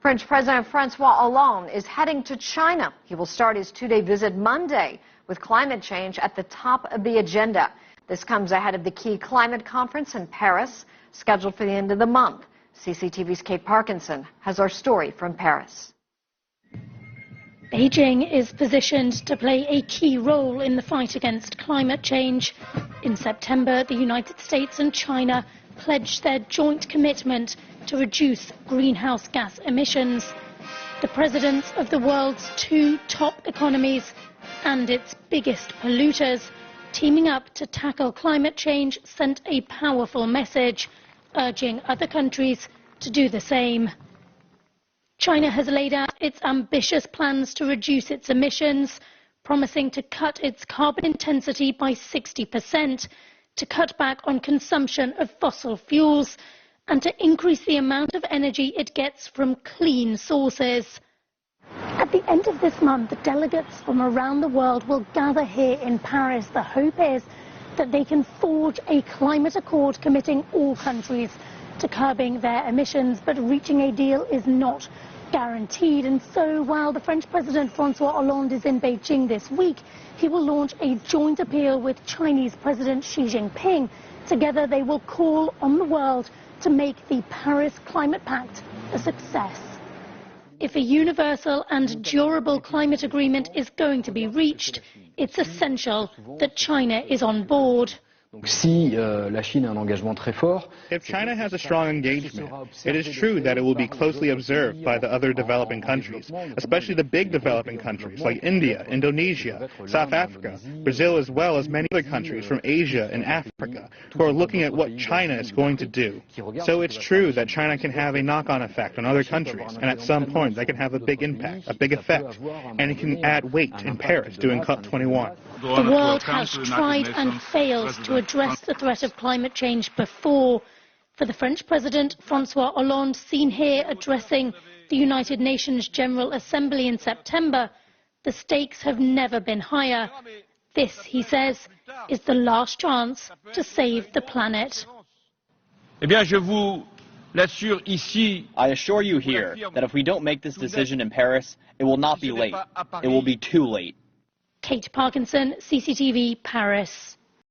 French President Francois Hollande is heading to China. He will start his two-day visit Monday with climate change at the top of the agenda. This comes ahead of the key climate conference in Paris, scheduled for the end of the month. CCTV's Kate Parkinson has our story from Paris. Beijing is positioned to play a key role in the fight against climate change. In September, the United States and China pledged their joint commitment to reduce greenhouse gas emissions. The presidents of the world's two top economies and its biggest polluters, teaming up to tackle climate change, sent a powerful message, urging other countries to do the same. China has laid out its ambitious plans to reduce its emissions, promising to cut its carbon intensity by 60%, to cut back on consumption of fossil fuels, and to increase the amount of energy it gets from clean sources. At the end of this month, delegates from around the world will gather here in Paris. The hope is that they can forge a climate accord committing all countries to curbing their emissions, but reaching a deal is not guaranteed. And so while the French President Francois Hollande is in Beijing this week, he will launch a joint appeal with Chinese President Xi Jinping. Together they will call on the world to make the Paris Climate Pact a success. If a universal and durable climate agreement is going to be reached, it's essential that China is on board. If China has a strong engagement, it is true that it will be closely observed by the other developing countries, especially the big developing countries like India, Indonesia, South Africa, Brazil, as well as many other countries from Asia and Africa who are looking at what China is going to do. So it's true that China can have a knock-on effect on other countries, and at some point that can have a big impact, a big effect, and it can add weight in Paris during COP21. The world has tried and failed to address the threat of climate change before. For the French President, Francois Hollande, seen here addressing the United Nations General Assembly in September, the stakes have never been higher. This, he says, is the last chance to save the planet. I assure you here that if we don't make this decision in Paris, it will not be late. It will be too late. Kate Parkinson, CCTV, Paris.